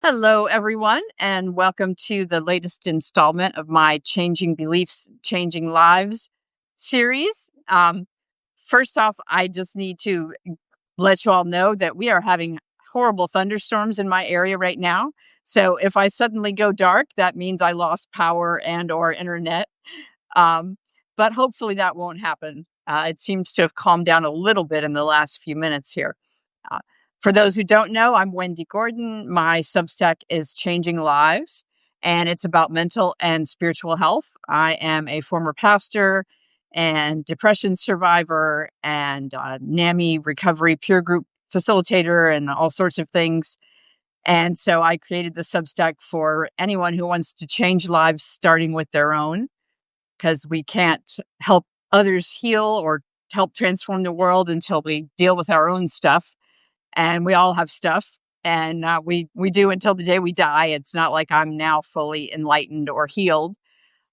Hello, everyone, and welcome to the latest installment of my Changing Beliefs, Changing Lives series. First off, I just need to let you all know that we are having horrible thunderstorms in my area right now. So if I suddenly go dark, that means I lost power and or internet. Um, but hopefully that won't happen. It seems to have calmed down a little bit in the last few minutes here. Uh, for those who don't know, I'm Wendy Gordon. My Substack is Changing Lives, and it's about mental and spiritual health. I am a former pastor and depression survivor and NAMI recovery peer group facilitator and all sorts of things. And so I created the Substack for anyone who wants to change lives, starting with their own, because we can't help others heal or help transform the world until we deal with our own stuff. And we all have stuff, and we do until the day we die. It's not like I'm now fully enlightened or healed.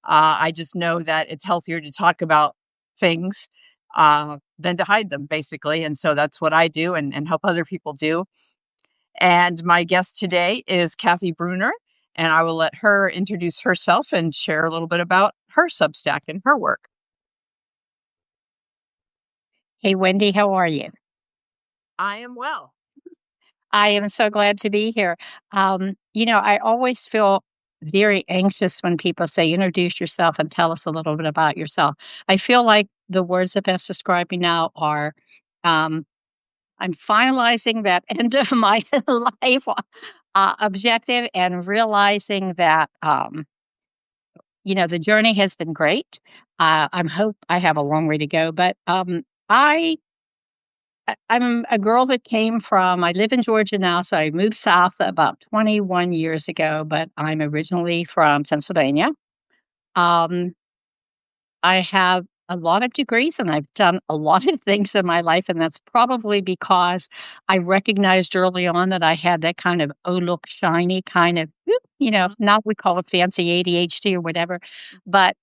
I just know that it's healthier to talk about things than to hide them, basically. And so that's what I do and help other people do. And my guest today is Kathy Brunner, and I will let her introduce herself and share a little bit about her Substack and her work. Hey, Wendy, how are you? I am well. I am so glad to be here. I always feel very anxious when people say, introduce yourself and tell us a little bit about yourself. I feel like the words that best describe me now are um, I'm finalizing that end of my life objective and realizing that, the journey has been great. I have a long way to go, but I'm a girl that came from I live in Georgia now, so I moved south about 21 years ago, but I'm originally from Pennsylvania. Um, I have a lot of degrees and I've done a lot of things in my life, and that's probably because I recognized early on that I had that kind of, oh, look, shiny kind of, now we call it fancy ADHD or whatever, but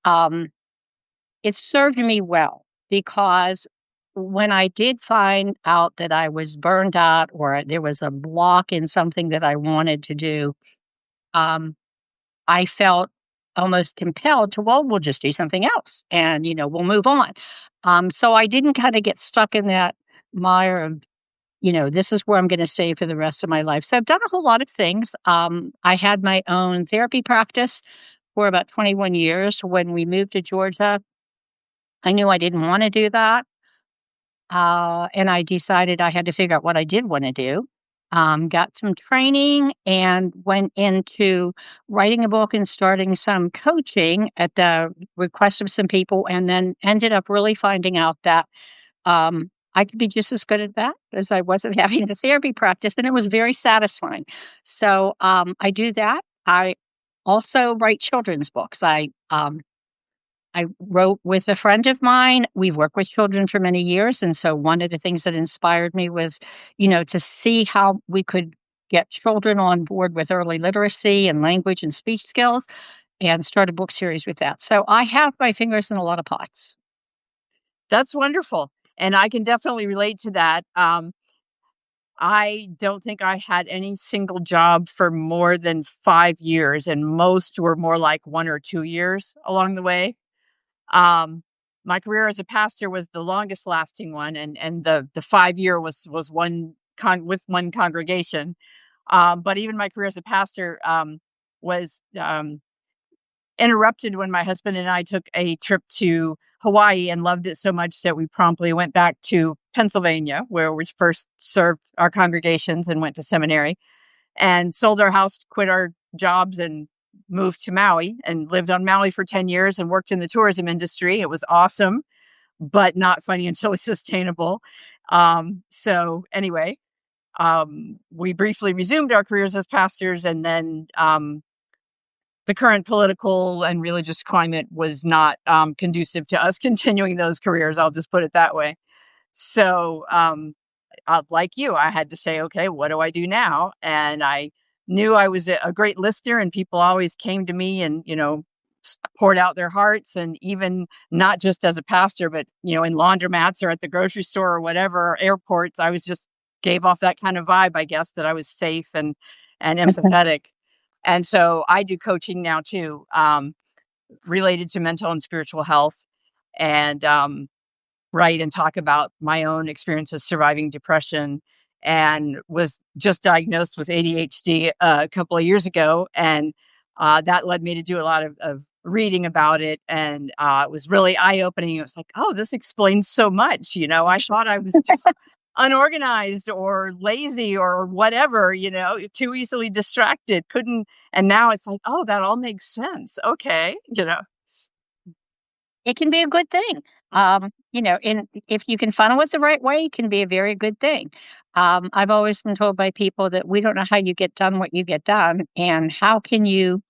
it served me well because when I did find out that I was burned out or there was a block in something that I wanted to do, um, I felt almost compelled to, well, we'll just do something else and, we'll move on. So I didn't kind of get stuck in that mire of, this is where I'm going to stay for the rest of my life. So I've done a whole lot of things. I had my own therapy practice for about 21 years. When we moved to Georgia, I knew I didn't want to do that. And I decided I had to figure out what I did want to do. Got some training and went into writing a book and starting some coaching at the request of some people, and then ended up really finding out that I could be just as good at that as I was at having the therapy practice, and it was very satisfying. So I do that. I also write children's books. I wrote with a friend of mine. We've worked with children for many years. And so one of the things that inspired me was, to see how we could get children on board with early literacy and language and speech skills, and start a book series with that. So I have my fingers in a lot of pots. That's wonderful. And I can definitely relate to that. I don't think I had any single job for more than 5 years, and most were more like 1 or 2 years along the way. Um, my career as a pastor was the longest lasting one, and the 5 year was with one congregation. But even my career as a pastor was interrupted when my husband and I took a trip to Hawaii and loved it so much that we promptly went back to Pennsylvania, where we first served our congregations and went to seminary, and sold our house, quit our jobs, and moved to Maui and lived on Maui for 10 years and worked in the tourism industry. It was awesome, but not financially sustainable. So anyway, we briefly resumed our careers as pastors, and then the current political and religious climate was not conducive to us continuing those careers. I'll just put it that way. So, like you, I had to say, okay, what do I do now? And I knew I was a great listener, and people always came to me and, poured out their hearts. And even not just as a pastor, but, in laundromats or at the grocery store or whatever, or airports, I was just gave off that kind of vibe, I guess, that I was safe and empathetic. And so I do coaching now too, related to mental and spiritual health, and write and talk about my own experiences surviving depression, and was just diagnosed with ADHD a couple of years ago. And that led me to do a lot of reading about it. And it was really eye opening. It was like, oh, this explains so much. I thought I was just unorganized or lazy or whatever, too easily distracted, couldn't. And now it's like, oh, that all makes sense. Okay. It can be a good thing. And if you can funnel it the right way, it can be a very good thing. I've always been told by people that we don't know how you get done what you get done, and how can you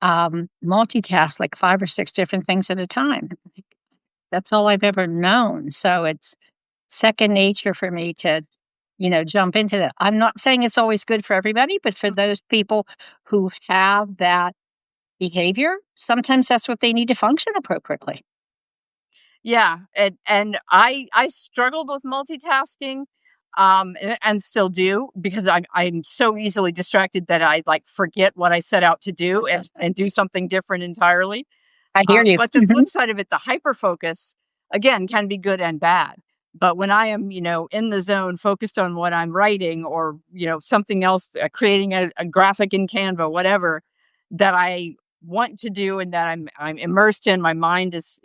multitask like 5 or 6 different things at a time. That's all I've ever known. So it's second nature for me to, jump into that. I'm not saying it's always good for everybody, but for those people who have that behavior, sometimes that's what they need to function appropriately. Yeah, and I struggled with multitasking, and still do, because I'm so easily distracted that I like forget what I set out to do and do something different entirely. I hear you. But the flip side of it, the hyper focus, again, can be good and bad. But when I am, in the zone, focused on what I'm writing, or, something else, creating a graphic in Canva, whatever that I want to do and that I'm immersed in, my mind is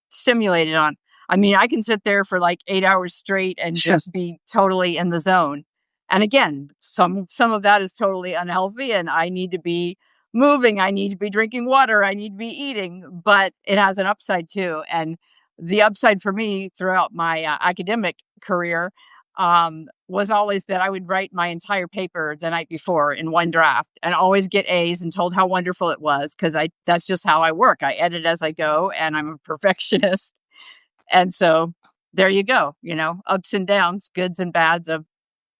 stimulated on. I mean, I can sit there for like 8 hours straight and Sure. just be totally in the zone. And again, some of that is totally unhealthy, and I need to be moving, I need to be drinking water, I need to be eating, but it has an upside too. And the upside for me throughout my academic career was always that I would write my entire paper the night before in one draft and always get A's and told how wonderful it was, because I that's just how I work. I edit as I go, and I'm a perfectionist. And so there you go, ups and downs, goods and bads of,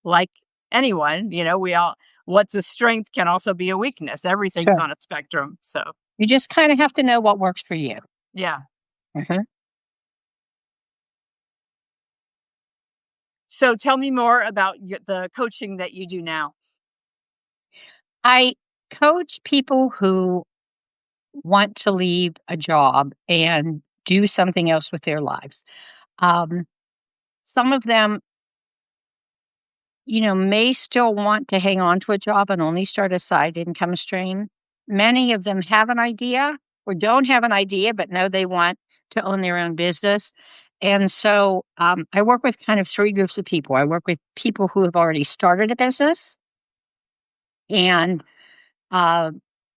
like anyone, we all, what's a strength can also be a weakness. Everything's Sure. on a spectrum. So, You just kind of have to know what works for you. yeah. Mhm. So tell me more about the coaching that you do now. I coach people who want to leave a job and do something else with their lives. Um, some of them, may still want to hang on to a job and only start a side income stream. Many of them have an idea or don't have an idea, but know they want to own their own business. And so I work with kind of 3 groups of people. I work with people who have already started a business, and uh,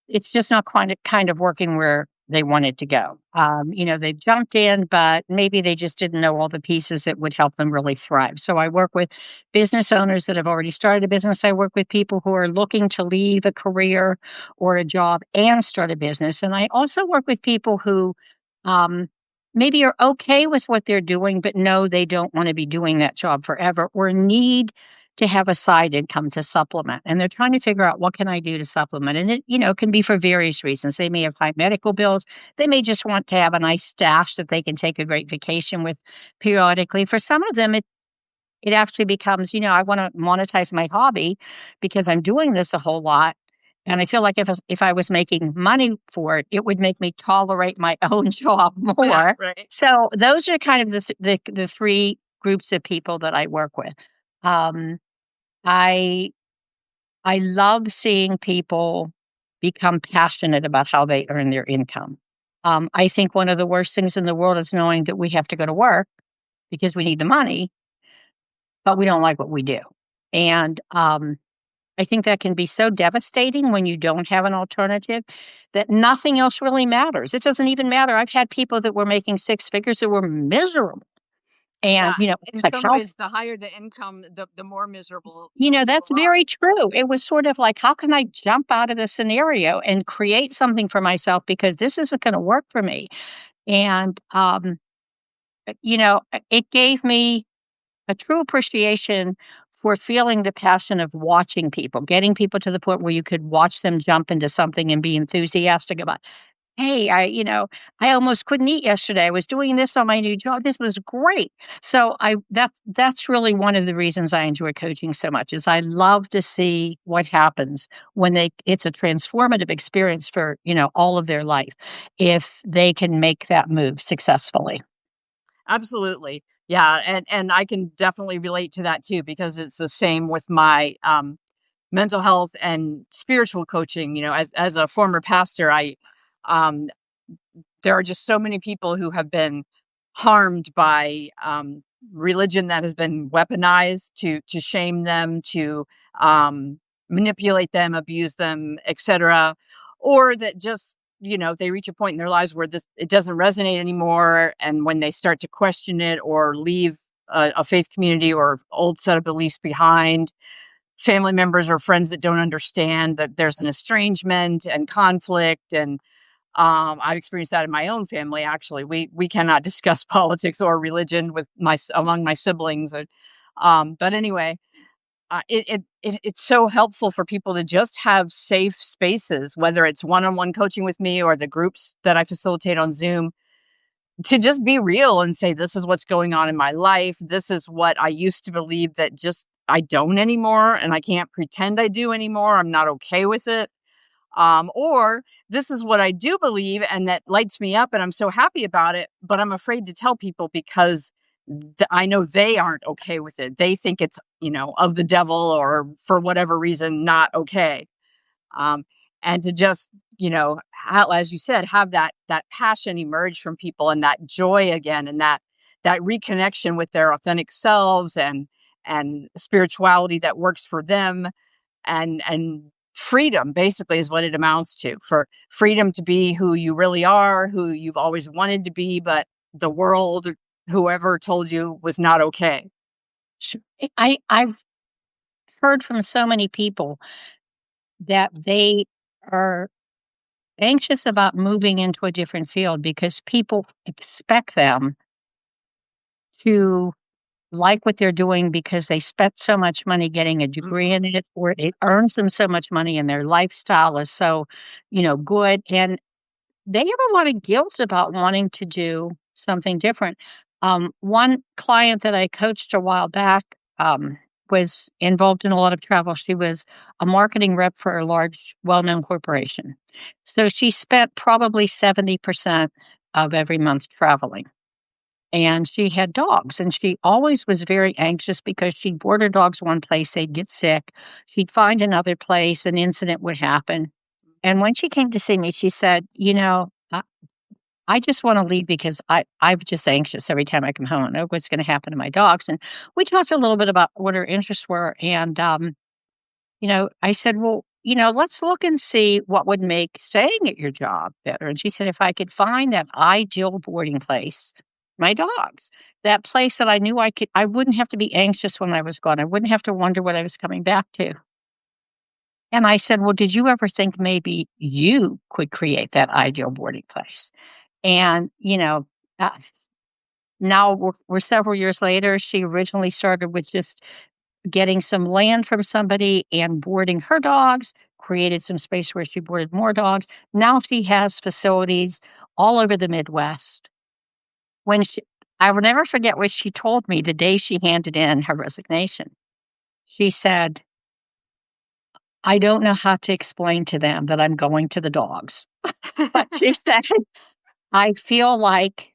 it's just not quite kind of working where they wanted to go. They've jumped in, but maybe they just didn't know all the pieces that would help them really thrive. So I work with business owners that have already started a business. I work with people who are looking to leave a career or a job and start a business. And I also work with people who um, maybe are okay with what they're doing, but know they don't want to be doing that job forever, or need to have a side income to supplement. And they're trying to figure out, what can I do to supplement? And it, can be for various reasons. They may have high medical bills. They may just want to have a nice stash that they can take a great vacation with periodically. For some of them, it actually becomes, I want to monetize my hobby because I'm doing this a whole lot. And I feel like if I was making money for it, it would make me tolerate my own job Yeah, more. right. So those are kind of the 3 groups of people that I work with. Um, I I love seeing people become passionate about how they earn their income. I think one of the worst things in the world is knowing that we have to go to work because we need the money, but we don't like what we do. And I think that can be so devastating when you don't have an alternative, that nothing else really matters. It doesn't even matter. I've had people that were making 6 figures that were miserable. And, Yeah. In like some how ways, the higher the income, the more miserable some That's people are. very true. It was sort of like, how can I jump out of this scenario and create something for myself, because this isn't going to work for me? And, it gave me a true appreciation for feeling the passion of watching people, getting people to the point where you could watch them jump into something and be enthusiastic about. Hey, I almost couldn't eat yesterday. I was doing this on my new job. This was great. So that's really one of the reasons I enjoy coaching so much is I love to see what happens when it's a transformative experience for, all of their life if they can make that move successfully. Absolutely. Yeah, and I can definitely relate to that too because it's the same with my mental health and spiritual coaching. As a former pastor, I um there are just so many people who have been harmed by religion that has been weaponized to shame them, to manipulate them, abuse them, etc., or that just they reach a point in their lives where this it doesn't resonate anymore, and when they start to question it or leave a faith community or old set of beliefs behind, family members or friends that don't understand that there's an estrangement and conflict. And I've experienced that in my own family. Actually, we cannot discuss politics or religion with among my siblings. But anyway, it's so helpful for people to just have safe spaces, whether it's one-on-one coaching with me or the groups that I facilitate on Zoom, to just be real and say, "This is what's going on in my life. This is what I used to believe that just I don't anymore, and I can't pretend I do anymore. I'm not okay with it." Or this is what I do believe and that lights me up and I'm so happy about it, but I'm afraid to tell people because I know they aren't okay with it. They think it's, of the devil or for whatever reason, not okay. Um, and to just, as you said, have that passion emerge from people and that joy again and that reconnection with their authentic selves and spirituality that works for them, and freedom basically is what it amounts to, for freedom to be who you really are, who you've always wanted to be, but the world, whoever told you was not okay. I've heard from so many people that they are anxious about moving into a different field because people expect them to like what they're doing because they spent so much money getting a degree Mhm. in it, or it earns them so much money and their lifestyle is so, good. And they have a lot of guilt about wanting to do something different. One client that I coached a while back was involved in a lot of travel. She was a marketing rep for a large, well known corporation. So she spent probably 70% of every month traveling. And she had dogs, and she always was very anxious because she'd board her dogs one place, they'd get sick. She'd find another place, an incident would happen. And when she came to see me, she said, I just want to leave because I'm just anxious every time I come home. I know what's going to happen to my dogs. And we talked a little bit about what her interests were. And, I said, well, let's look and see what would make staying at your job better. And she said, if I could find that ideal boarding place, my dogs, that place that I knew I wouldn't have to be anxious when I was gone. I wouldn't have to wonder what I was coming back to. And I said, well, did you ever think maybe you could create that ideal boarding place? And, uh, now we're several years later. She originally started with just getting some land from somebody and boarding her dogs, created some space where she boarded more dogs. Now she has facilities all over the Midwest. When she I will never forget what she told me the day she handed in her resignation. She said, "I don't know how to explain to them that I'm going to the dogs." But she said, "I feel like,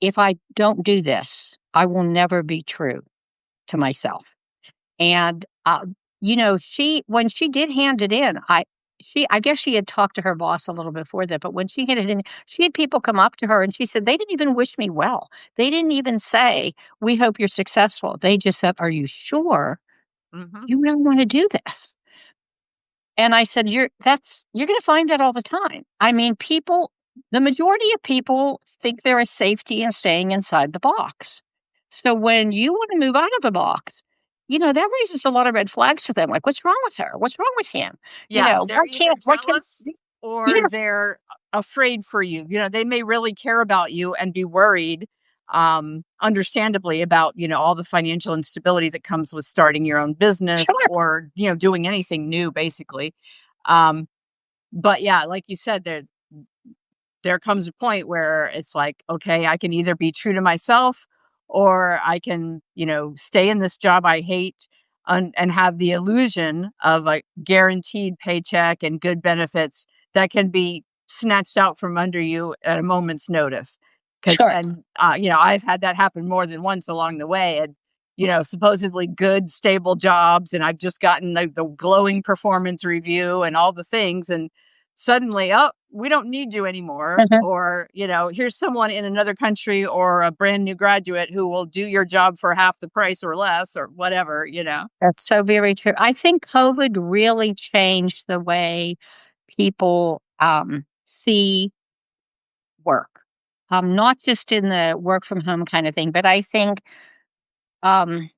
if I don't do this, I will never be true to myself." And, she when she did hand it in, I guess she had talked to her boss a little before that, but when she handed it in, she had people come up to her and she said, "They didn't even wish me well. They didn't even say, 'We hope you're successful.' They just said, 'Are you sure Mhm. you really wanna do this?'" And I said, you're gonna find that all the time. I mean, the majority of people think there is safety in staying inside the box. So when you wanna move out of the box, that raises a lot of red flags to them, like, "What's wrong with her? What's wrong with him?" Yeah, they're either Why can't jealous or Yeah, they're afraid for you. They may really care about you and be worried, understandably, about, all the financial instability that comes with starting your own business sure. or, doing anything new, basically. Um, but yeah, like you said, there comes a point where it's like, okay, I can either be true to myself or I can, stay in this job I hate and have the illusion of a guaranteed paycheck and good benefits that can be snatched out from under you at a moment's notice. Sure. I've had that happen more than once along the way. And, supposedly good, stable jobs. And I've just gotten the glowing performance review and all the things. And suddenly, oh, we don't need you anymore. Mhm. Or, here's someone in another country or a brand new graduate who will do your job for half the price or less or whatever. That's so very true. I think COVID really changed the way people see work, not just in the work from home kind of thing, but um,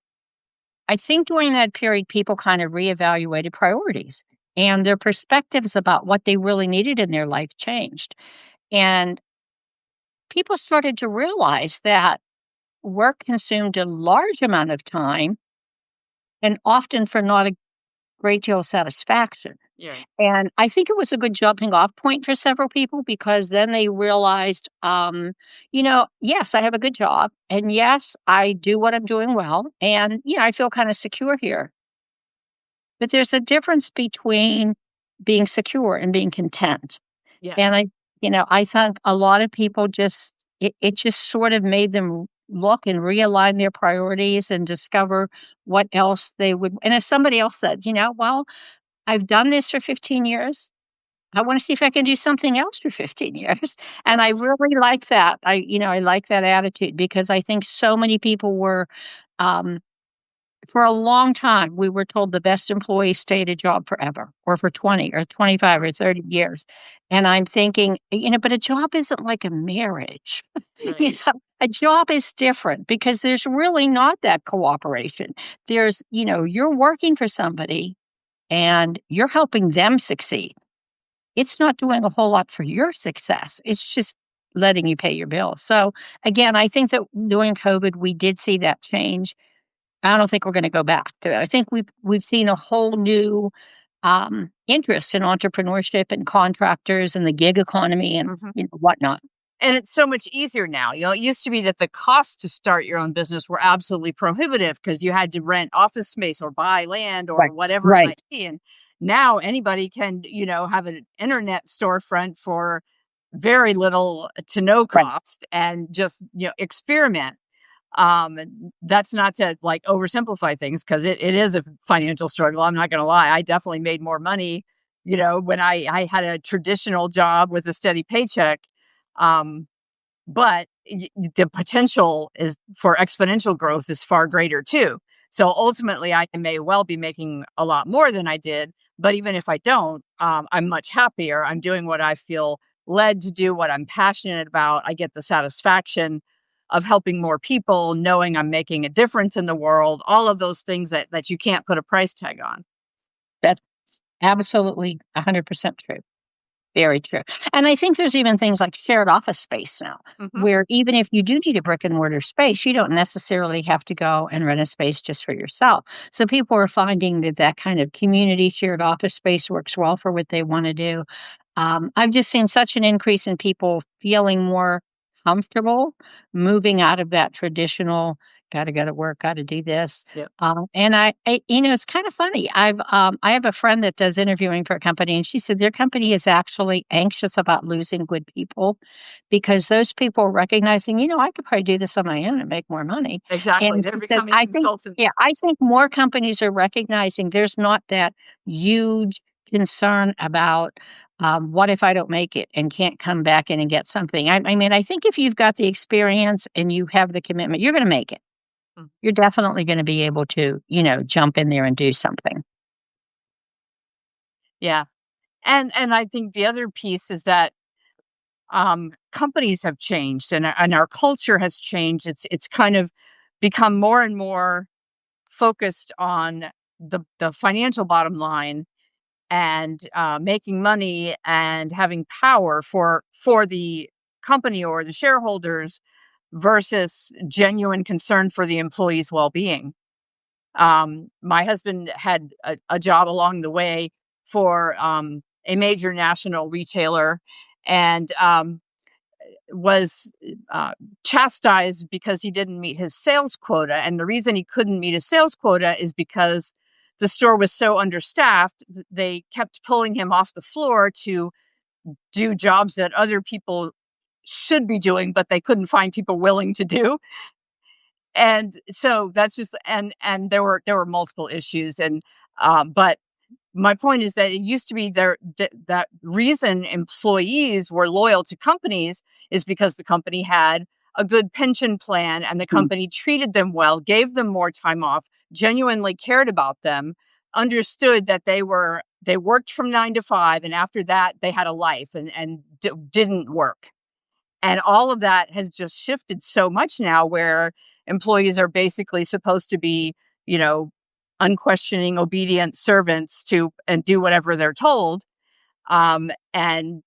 I think during that period, people kind of reevaluated priorities and their perspectives about what they really needed in their life changed. And people started to realize that work consumed a large amount of time and often for not a great deal of satisfaction. Yeah. And I think it was a good jumping off point for several people because then they realized, yes, I have a good job. And yes, I do what I'm doing well. And, I feel kind of secure here. But there's a difference between being secure and being content. And Yes. I think a lot of people it just sort of made them look and realign their priorities and discover what else they would. And as somebody else said, well, I've done this for 15 years. I want to see if I can do something else for 15 years. And I really like that. I like that attitude because I think so many people were, um, for a long time, we were told the best employees stay at a job forever or for 20 or 25 or 30 years. And I'm thinking, but a job isn't like a marriage. Right. A job is different because there's really not that cooperation. You're working for somebody and you're helping them succeed. It's not doing a whole lot for your success. It's just letting you pay your bills. So again, I think that during COVID, we did see that change. I don't think we're going to go back to it. I think we've seen a whole new interest in entrepreneurship and contractors and the gig economy and Mhm. whatnot. And it's so much easier now. It used to be that the costs to start your own business were absolutely prohibitive because you had to rent office space or buy land or Right, whatever it right, might be. And now anybody can, have an internet storefront for very little to no right. cost and just, experiment. And that's not to like oversimplify things because it is a financial struggle. I'm not going to lie. I definitely made more money, when I had a traditional job with a steady paycheck. Um, but the potential is for exponential growth is far greater too. So ultimately, I may well be making a lot more than I did, but even if I don't, I'm much happier. I'm doing what I feel led to do, what I'm passionate about. I get the satisfaction of helping more people, knowing I'm making a difference in the world. All of those things that you can't put a price tag on. That's absolutely 100% true. Very true. And I think there's even things like shared office space now, Hmm. where even if you do need a brick and mortar space, you don't necessarily have to go and rent a space just for yourself. So people are finding that kind of community shared office space works well for what they want to do. I've just seen such an increase in people feeling more comfortable moving out of that traditional, got to go to work, got to do this. Yep. And it's kind of funny. I have a friend that does interviewing for a company, and she said their company is actually anxious about losing good people because those people are recognizing, I could probably do this on my own and make more money. Exactly. And They're she said, becoming yeah, consultants. I think more companies are recognizing there's not that huge concern about what if I don't make it and can't come back in and get something. I mean, I think if you've got the experience and you have the commitment, you're going to make it. Mm. You're definitely gonna be able to, jump in there and do something. Yeah. And I think the other piece is that companies have changed and our culture has changed. It's kind of become more and more focused on the financial bottom line and making money and having power for the company or the shareholders versus genuine concern for the employee's well-being. My husband had a job along the way for a major national retailer, and was uh, chastised because he didn't meet his sales quota. And the reason he couldn't meet his sales quota is because the store was so understaffed. They kept pulling him off the floor to do jobs that other people should be doing, but they couldn't find people willing to do. And so that's just and there were multiple issues. And but my point is that it used to be that reason employees were loyal to companies is because the company had a good pension plan and the Mm. company treated them well, gave them more time off, genuinely cared about them, understood that they worked from 9 to 5, and after that they had a life and didn't work. And all of that has just shifted so much now where employees are basically supposed to be, you know, unquestioning, obedient servants to and do whatever they're told. And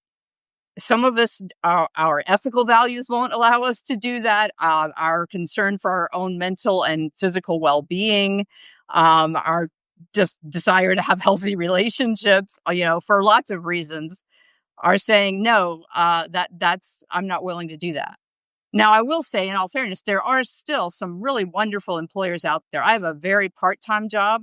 some of us, our ethical values won't allow us to do that. Our concern for our own mental and physical well being, our just desire to have healthy relationships, for lots of reasons, are saying no. That's I'm not willing to do that. Now, I will say, in all fairness, there are still some really wonderful employers out there. I have a very part-time job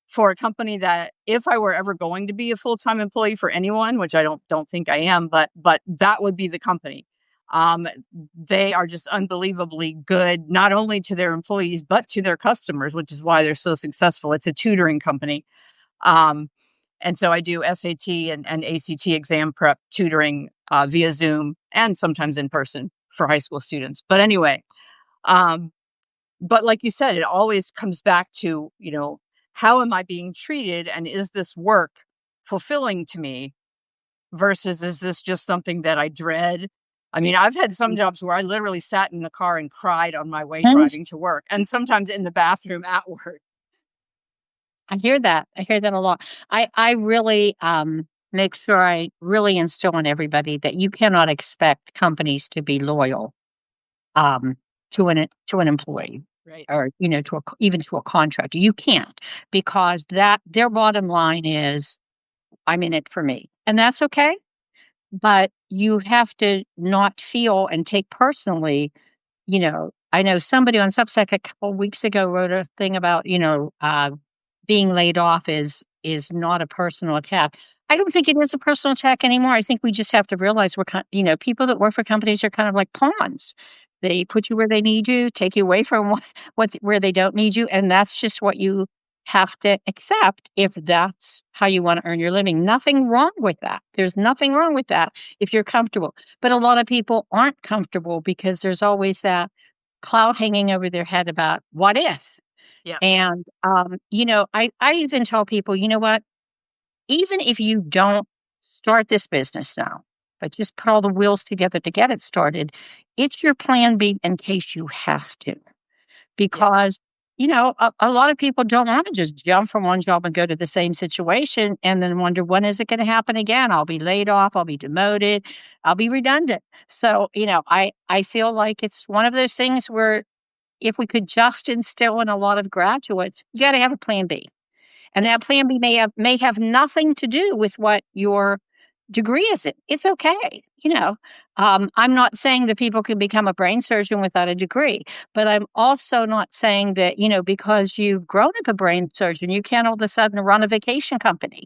for a company that, if I were ever going to be a full-time employee for anyone, which I don't think I am, but that would be the company. Um, they are just unbelievably good, not only to their employees but to their customers, which is why they're so successful. It's a tutoring company. Um, and so I do SAT and ACT exam prep tutoring via Zoom and sometimes in person for high school students. But anyway, um, but like you said, it always comes back to, how am I being treated? And is this work fulfilling to me versus is this just something that I dread? I mean, I've had some jobs where I literally sat in the car and cried on my way And driving to work, and sometimes in the bathroom at work. I hear that. I hear that a lot. I really, make sure I really instill in everybody that you cannot expect companies to be loyal, um, to an employee Right. or, to a even to a contractor. You can't because that their bottom line is, "I'm in it for me." And that's okay, but you have to not feel and take personally. I know somebody on Substack a couple weeks ago wrote a thing about, being laid off is not a personal attack. I don't think it is a personal attack anymore. I think we just have to realize people that work for companies are kind of like pawns. They put you where they need you, take you away from where they don't need you, and that's just what you have to accept if that's how you want to earn your living. Nothing wrong with that. There's nothing wrong with that if you're comfortable. But a lot of people aren't comfortable because there's always that cloud hanging over their head about what if. Yeah. And, I even tell people, you know what? Even if you don't start this business now, but just put all the wheels together to get it started, it's your plan B in case you have to. Yeah. Because, a lot of people don't want to just jump from one job and go to the same situation and then wonder, when is it going to happen again? I'll be laid off. I'll be demoted. I'll be redundant. So, I feel like it's one of those things where if we could just instill in a lot of graduates, you got to have a plan B. And Yeah. that plan B may have nothing to do with what your degree is in. It's okay. I'm not saying that people can become a brain surgeon without a degree, but I'm also not saying that, because you've grown up a brain surgeon, you can't all of a sudden run a vacation company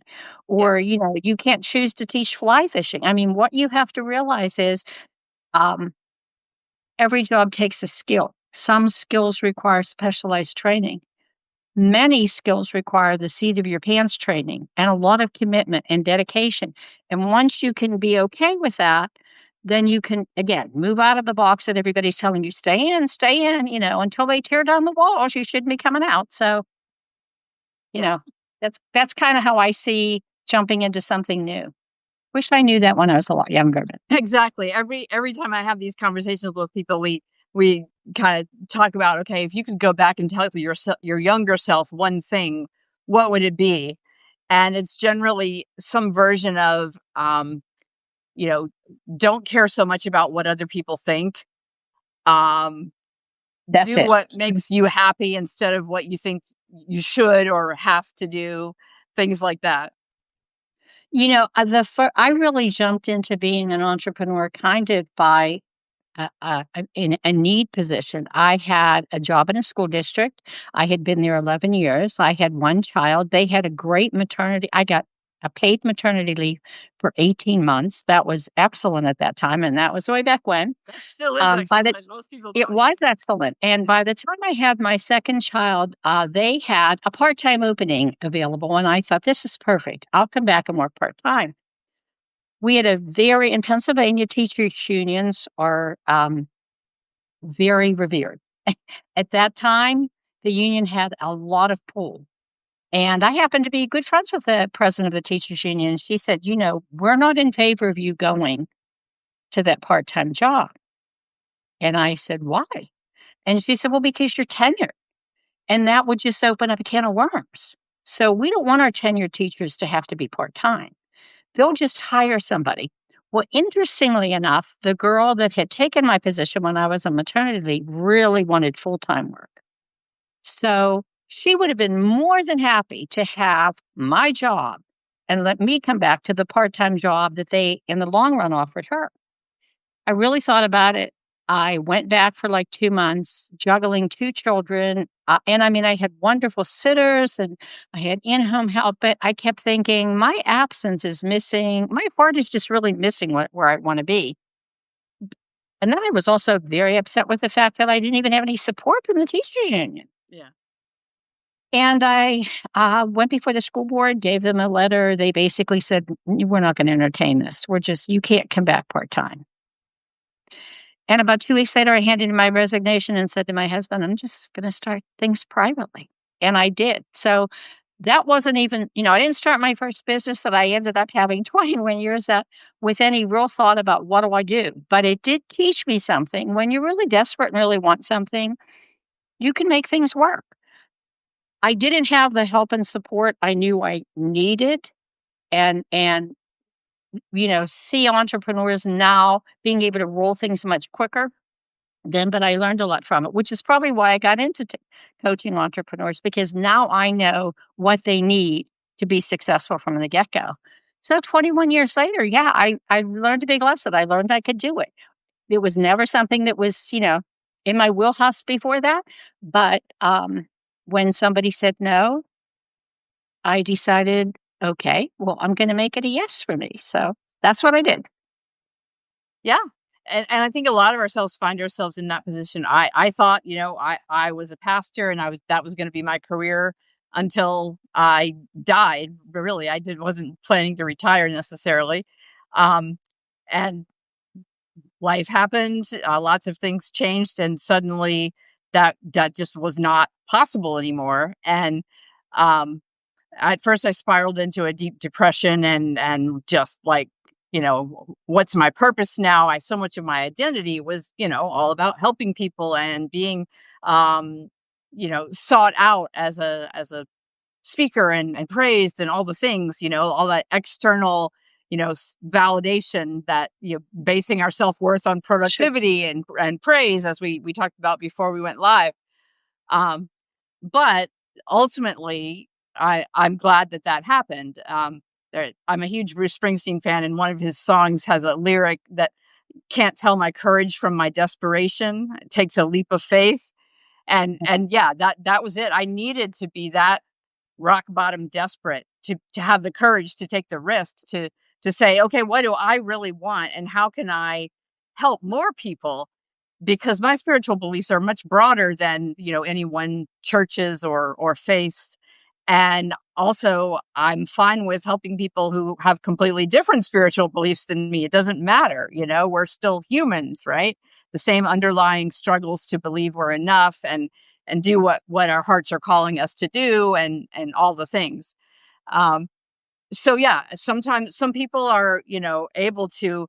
Yeah. or, you can't choose to teach fly fishing. I mean, what you have to realize is, um, every job takes a skill. Some skills require specialized training. Many skills require the seat of your pants training and a lot of commitment and dedication. And once you can be okay with that, then you can, again, move out of the box that everybody's telling you, stay in, until they tear down the walls, you shouldn't be coming out. So, you Yeah. know, that's kind of how I see jumping into something new. Wish I knew that when I was a lot younger, but Exactly. Every time I have these conversations with people, we kind of talk about, okay, if you could go back and tell your younger self one thing, what would it be? And it's generally some version of, you know, don't care so much about what other people think. Um, that's do it. what makes you happy instead of what you think you should or have to do. Things like that. I really jumped into being an entrepreneur kind of by in a need position. I had a job in a school district. I had been there 11 years. I had one child. They had a great maternity. I got a paid maternity leave for 18 months. That was excellent at that time, and that was way back when. That still is By the excellent. Most people It don't. was excellent, and by the time I had my second child, they had a part-time opening available, and I thought, "This is perfect. I'll come back and work part-time." We had a very in Pennsylvania, teachers' unions are, very revered. At that time, the union had a lot of pull, and I happened to be good friends with the president of the teachers' union, and she said, "We're not in favor of you going to that part-time job." And I said, "Why?" And she said, "Well, because you're tenured, and that would just open up a can of worms. So we don't want our tenured teachers to have to be part-time. They'll just hire somebody." Well, interestingly enough, the girl that had taken my position when I was on maternity leave really wanted full-time work. So she would have been more than happy to have my job and let me come back to the part-time job that they, in the long run, offered her. I really thought about it. I went back for like 2 months, juggling 2 children, and I mean, I had wonderful sitters and I had in-home help, but I kept thinking, "My absence is missing, my heart is just really missing where I wanna be." And then I was also very upset with the fact that I didn't even have any support from the teachers union. Yeah. And I, went before the school board, gave them a letter. They basically said, "We're not gonna entertain this. You can't come back part-time." And about 2 weeks later, I handed in my resignation and said to my husband, "I'm just gonna start things privately." And I did. So that wasn't even I didn't start my first business that I ended up having 21 years at with any real thought about what do I do. But it did teach me something. When you're really desperate and really want something, you can make things work. I didn't have the help and support I knew I needed and see entrepreneurs now being able to roll things much quicker then, but I learned a lot from it, which is probably why I got into coaching entrepreneurs because now I know what they need to be successful from the get go. So 21 years later, yeah, I learned a big lesson. I learned I could do it. It was never something that was, in my wheelhouse before that. But when somebody said no, I decided, okay, well, I'm going to make it a yes for me. So that's what I did. Yeah. And I think a lot of ourselves find ourselves in that position. I thought, I was a pastor and that was going to be my career until I died. But really, I wasn't planning to retire necessarily. Um, and life happened, lots of things changed, and suddenly that just was not possible anymore. And um, at first, I spiraled into a deep depression and just like, what's my purpose now? So much of my identity was, all about helping people and being, sought out as a speaker and praised and all the things, all that external, validation that, basing our self-worth on Sure. productivity and praise, as we talked about before we went live. Um, but ultimately, I'm glad that happened. I'm a huge Bruce Springsteen fan, and one of his songs has a lyric that can't tell my courage from my desperation. It takes a leap of faith, and yeah, that was it. I needed to be that rock bottom desperate to have the courage to take the risk to say, okay, what do I really want, and how can I help more people? Because my spiritual beliefs are much broader than any one churches or faiths. And also, I'm fine with helping people who have completely different spiritual beliefs than me. It doesn't matter. We're still humans, right? The same underlying struggles to believe we're enough and do what our hearts are calling us to do, and all the things. um so yeah, sometimes some people are able to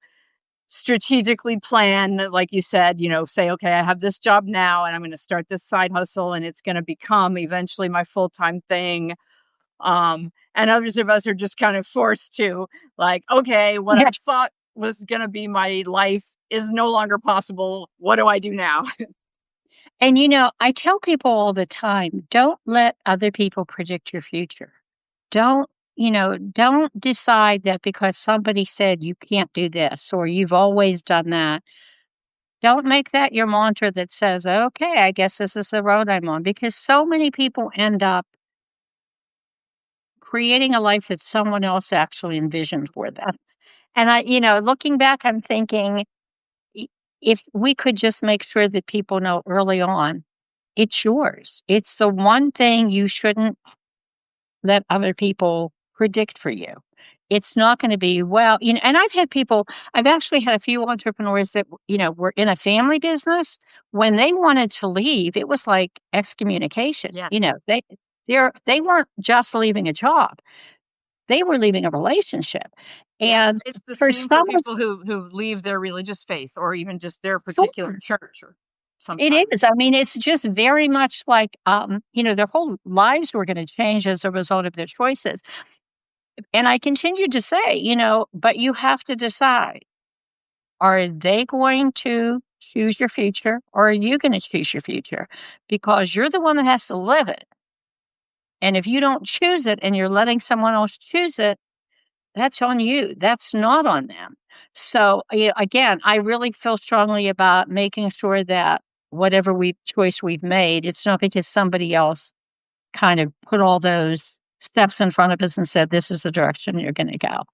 strategically plan, like you said, say, okay, I have this job now and I'm going to start this side hustle and it's going to become eventually my full-time thing. And others of us are just kind of forced to, like, okay, what I Yeah. thought was going to be my life is no longer possible. What do I do now? And I tell people all the time, don't let other people predict your future. Don't decide that because somebody said you can't do this or you've always done that. Don't make that your mantra that says, okay, I guess this is the road I'm on, because so many people end up creating a life that someone else actually envisioned for them. And looking back, I'm thinking, I if we could just make sure that people know early on, it's yours. It's the one thing you shouldn't let other people predict for you. It's not gonna be, well, and I've actually had a few entrepreneurs that, were in a family business. When they wanted to leave, it was like excommunication. Yes. They weren't just leaving a job, they were leaving a relationship. Yeah, And it's the for same for some of people who leave their religious faith or even just their particular Sure. church or It sometimes. is. I mean, it's just very much like, their whole lives were gonna change as a result of their choices. And I continue to say, but you have to decide, are they going to choose your future or are you gonna choose your future? Because you're the one that has to live it. And if you don't choose it and you're letting someone else choose it, that's on you. That's not on them. So, again, I really feel strongly about making sure that whatever choice we've made, it's not because somebody else kind of put all those steps in front of us and said, "This is the direction you're gonna go."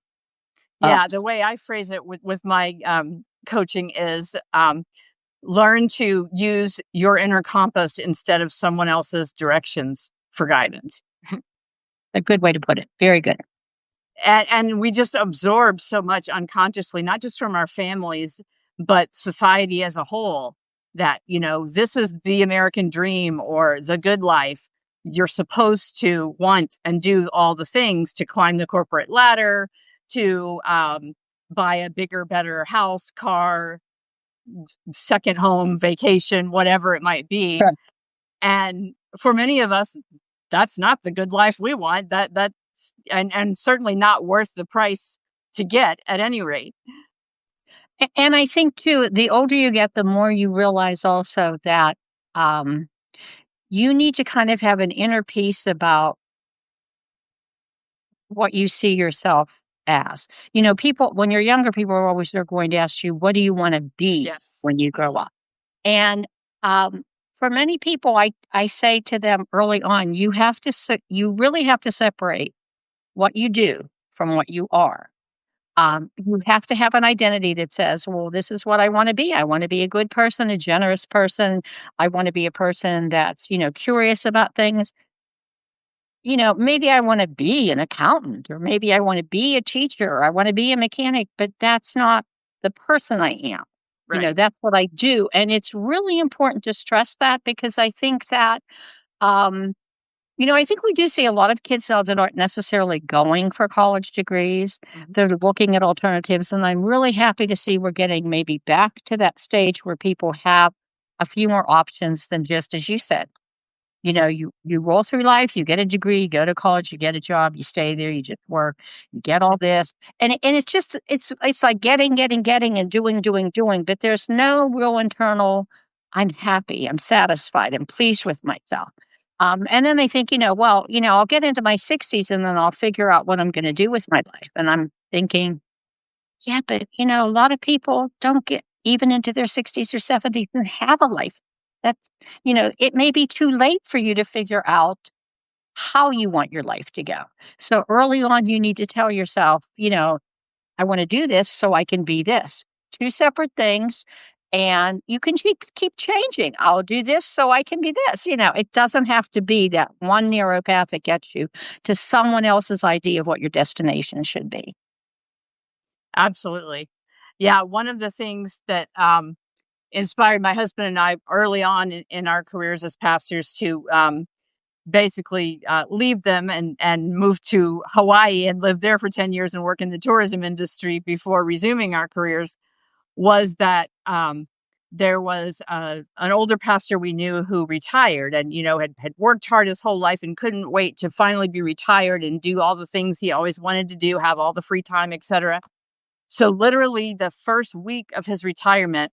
Uh, Yeah, the way I phrase it with my coaching is learn to use your inner compass instead of someone else's directions for guidance. a good way to put it. Very good. And we just absorb so much unconsciously, not just from our families, but society as a whole, that, this is the American dream or the good life. You're supposed to want and do all the things to climb the corporate ladder, to buy a bigger, better house, car, second home, vacation, whatever it might be. Sure. And for many of us, that's not the good life we want. That's and certainly not worth the price to get at any rate. And I think too, the older you get, the more you realize also that, um, you need to kind of have an inner peace about what you see yourself as. People when you're younger, people are going to ask you, "What do you wanna be Yes. when you grow up?" And, for many people, I say to them early on, you really have to separate what you do from what you are. You have to have an identity that says, well, this is what I want to be. I want to be a good person, a generous person. I want to be a person that's, curious about things. Maybe I want to be an accountant or maybe I want to be a teacher or I want to be a mechanic, but that's not the person I am. Right. That's what I do. And it's really important to stress that because I think that, um, I think we do see a lot of kids now that aren't necessarily going for college degrees. Mhm. They're looking at alternatives, and I'm really happy to see we're getting maybe back to that stage where people have a few more options than just as you said. You roll through life, you get a degree, you go to college, you get a job, you stay there, you just work, you get all this, and it's just it's like getting, and doing, but there's no real internal. I'm happy, I'm satisfied, I'm pleased with myself. And then they think, well, I'll get into my 60s and then I'll figure out what I'm going to do with my life. And I'm thinking, yeah, but a lot of people don't get even into their 60s or 70s and have a life. That's, it may be too late for you to figure out how you want your life to go. So early on, you need to tell yourself, I want to do this so I can be this. Two separate things. And you can keep changing. I'll do this so I can be this. It doesn't have to be that one narrow path that gets you to someone else's idea of what your destination should be. Absolutely. Yeah, one of the things that inspired my husband and I early on in our careers as pastors to basically leave them and move to Hawaii and live there for 10 years and work in the tourism industry before resuming our careers was that there was an older pastor we knew who retired and had worked hard his whole life and couldn't wait to finally be retired and do all the things he always wanted to do, have all the free time, etc. So literally the first week of his retirement,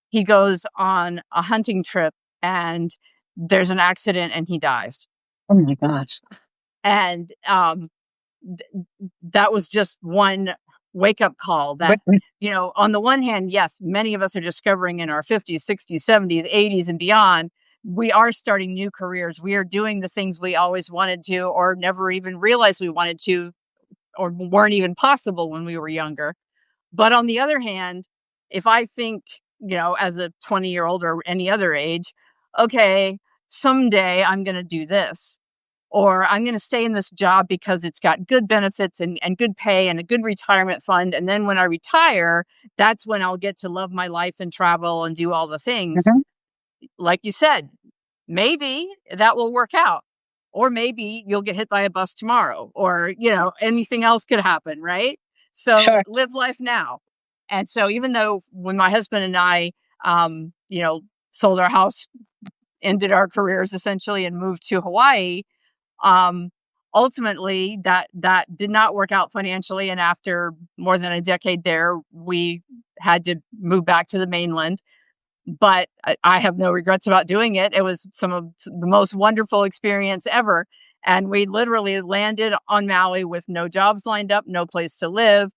he goes on a hunting trip and there's an accident and he dies. Oh my gosh. And th- that was just one wake up call But that, on the one hand, yes, many of us are discovering in our 50s, 60s, 70s, 80s, and beyond, we are starting new careers. We are doing the things we always wanted to, or never even realized we wanted to, or weren't even possible when we were younger. But on the other hand, if I think, as a 20-year-old or any other age, okay, someday I'm going to do this, or I'm going to stay in this job because it's got good benefits and good pay and a good retirement fund. And then when I retire, that's when I'll get to love my life and travel and do all the things. mhm, Like you said, maybe that will work out. Or maybe you'll get hit by a bus tomorrow, or, anything else could happen, right? So sure. live life now. And so even though when my husband and I, sold our house, ended our careers essentially and moved to Hawaii, um, ultimately that did not work out financially. And after more than a decade there, we had to move back to the mainland, but I have no regrets about doing it. It was some of the most wonderful experience ever. And we literally landed on Maui with no jobs lined up, no place to live.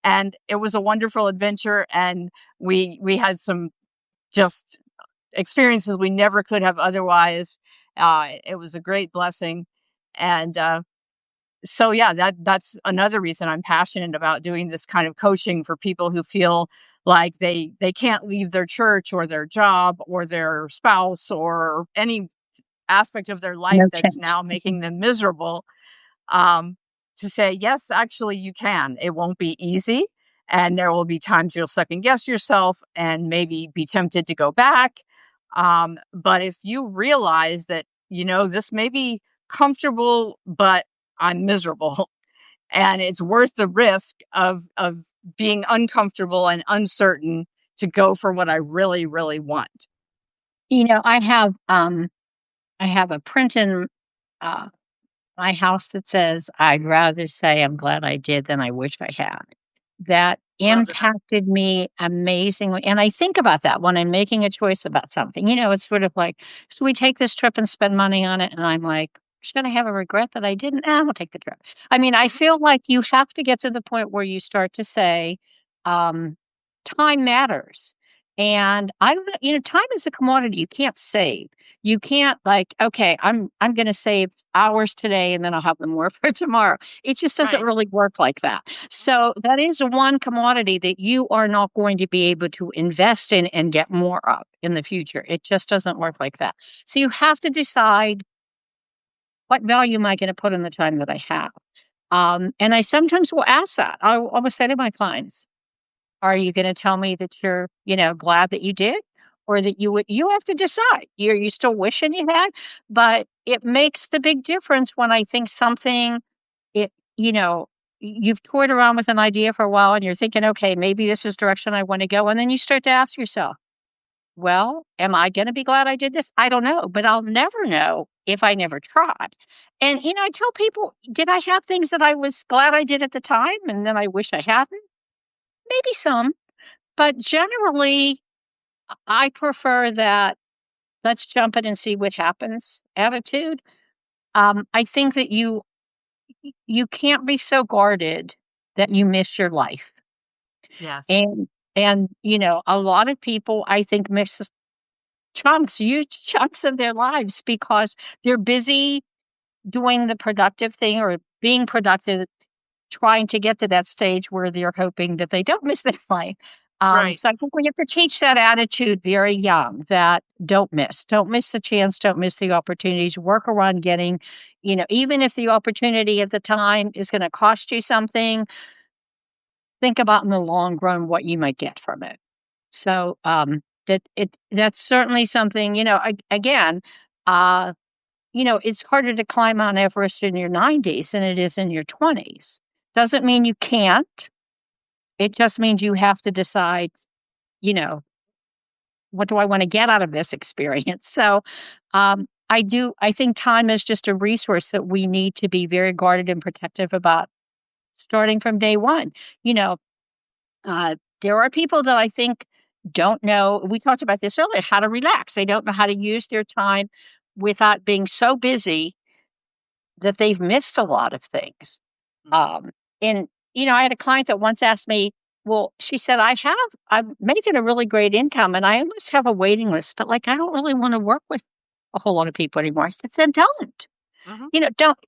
And it was a wonderful adventure. And we had some just experiences we never could have otherwise. It was a great blessing. And so yeah, that's another reason I'm passionate about doing this kind of coaching for people who feel like they can't leave their church or their job or their spouse or any aspect of their life No that's change. now making them miserable. um, to say, yes, actually, you can. It won't be easy. And there will be times you'll second guess yourself and maybe be tempted to go back. But if you realize that, this may be comfortable, but I'm miserable, and it's worth the risk of being uncomfortable and uncertain to go for what I really, really want. I have a print in uh, my house that says, "I'd rather say I'm glad I did than I wish I had." That Love that. impacted me amazingly, and I think about that when I'm making a choice about something. It's sort of like, "Should we take this trip and spend money on it?" And I'm like, "Should I have a regret that I didn't? We'll take the trip." I mean, I feel like you have to get to the point where you start to say, um, time matters. And I don't know, time is a commodity you can't save. You can't like, okay, I'm gonna save hours today and then I'll have them more for tomorrow. It just doesn't Right. really work like that. So that is one commodity that you are not going to be able to invest in and get more of in the future. It just doesn't work like that. So you have to decide, what value am I going to put in the time that I have? And I sometimes will ask that. I will always say to my clients, are you going to tell me that you're, glad that you did? Or that you have to decide. You still wishing you had, but it makes the big difference when I think something, it you know, you've toyed around with an idea for a while and you're thinking, okay, maybe this is direction I want to go. And then you start to ask yourself, well, am I going to be glad I did this? I don't know, but I'll never know if I never tried. And, I tell people, did I have things that I was glad I did at the time and then I wish I hadn't? Maybe some, but generally, I prefer that let's jump in and see what happens attitude. I think that you can't be so guarded that you miss your life. Yes. And a lot of people I think miss huge chunks of their lives because they're busy doing the productive thing or being productive, trying to get to that stage where they're hoping that they don't miss their life. Right. So I think we have to teach that attitude very young, that don't miss the chance, don't miss the opportunities, work around getting, even if the opportunity at the time is going to cost you something, think about in the long run what you might get from it. So that's certainly something, again, uh, it's harder to climb Mount Everest in your 90s than it is in your 20s. Doesn't mean you can't. It just means you have to decide, you know, what do I want to get out of this experience? So, I think time is just a resource that we need to be very guarded and protective about starting from day one. You know, there are people that I think don't know, we talked about this earlier, how to relax. They don't know how to use their time without being so busy that they've missed a lot of things. Mhm. Um, and I had a client that once asked me, well, she said, I'm making a really great income and I almost have a waiting list, but like, I don't really want to work with a whole lot of people anymore. I said, then don't, Mhm. don't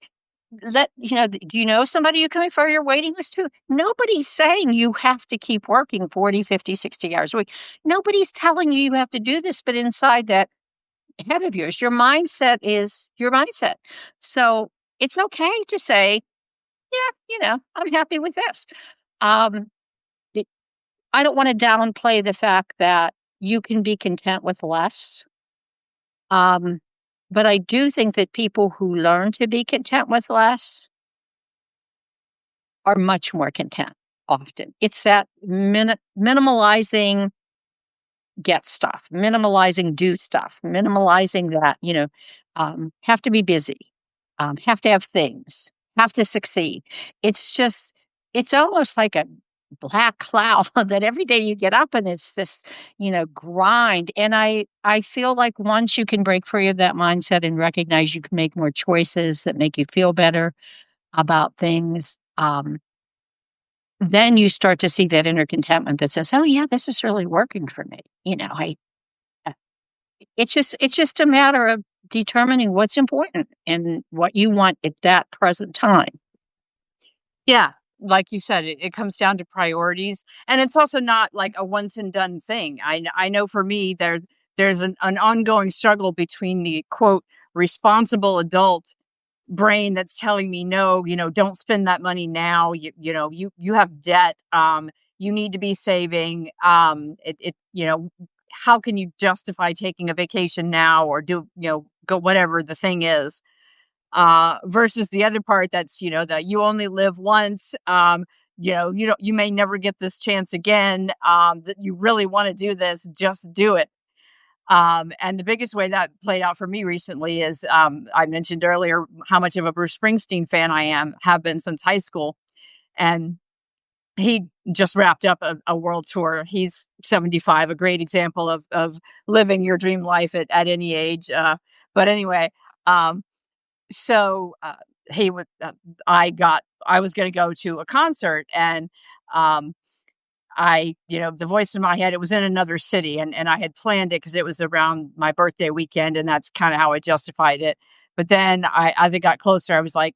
do you know somebody you can refer your waiting list to? Nobody's saying you have to keep working 40, 50, 60 hours a week. Nobody's telling you you have to do this, but inside that head of yours, your mindset is your mindset. So it's okay to say, yeah, I'm happy with this. Um, it- I don't want to downplay the fact that you can be content with less. Um, but I do think that people who learn to be content with less are much more content often. It's that minimalizing get stuff, minimalizing do stuff, minimalizing that, have to be busy, have to have things, have to succeed. It's just, it's almost like a black cloud that every day you get up and it's this, grind. And I feel like once you can break free of that mindset and recognize you can make more choices that make you feel better about things, then you start to see that inner contentment that says, "Oh, yeah, this is really working for me." Uh, it's just a matter of determining what's important and what you want at that present time. Yeah, like you said, it comes down to priorities, and it's also not like a once and done thing. I know for me, there's an ongoing struggle between the quote responsible adult brain that's telling me no, don't spend that money now. You have debt. You need to be saving. How can you justify taking a vacation now or do go whatever the thing is, versus the other part that's that you only live once. You may never get this chance again. That you really want to do this, just do it. And the biggest way that played out for me recently is, I mentioned earlier how much of a Bruce Springsteen fan I have been since high school. And he just wrapped up a world tour. He's 75, a great example of living your dream life at any age. But anyway, um, so he would, I was going to go to a concert, and um, the voice in my head, it was in another city, and I had planned it because it was around my birthday weekend, and that's kind of how I justified it. But then as it got closer, I was like,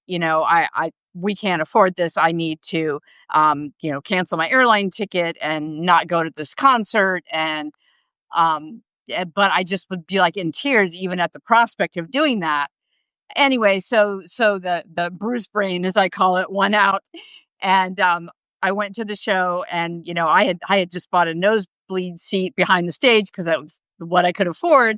we can't afford this. I need to, cancel my airline ticket and not go to this concert. But I just would be like in tears, even at the prospect of doing that. Anyway, so the Bruce brain, as I call it, won out, and I went to the show, and I had just bought a nosebleed seat behind the stage because that was what I could afford.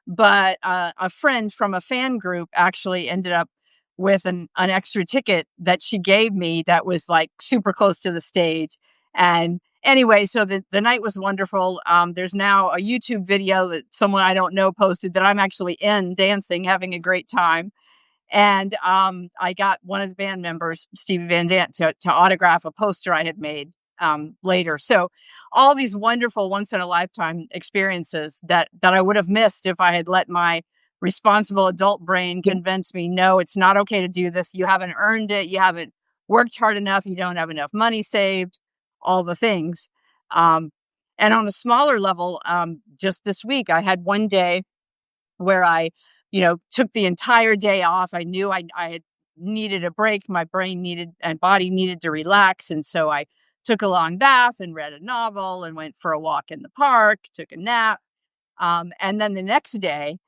But a friend from a fan group actually ended up with an extra ticket that she gave me that was like super close to the stage. And anyway, so the night was wonderful. There's now a YouTube video that someone I don't know posted that I'm actually in dancing, having a great time. And I got one of the band members, Stevie Van Zandt, to autograph a poster I had made later. So all these wonderful once in a lifetime experiences that I would have missed if I had let my responsible adult brain Yeah. convince me, no, it's not okay to do this. You haven't earned it. You haven't worked hard enough. You don't have enough money saved, all the things. Um, and on a smaller level, just this week, I had one day where I, took the entire day off. I knew I had needed a break. My brain needed and body needed to relax. And so I took a long bath and read a novel and went for a walk in the park, took a nap. And then the next day,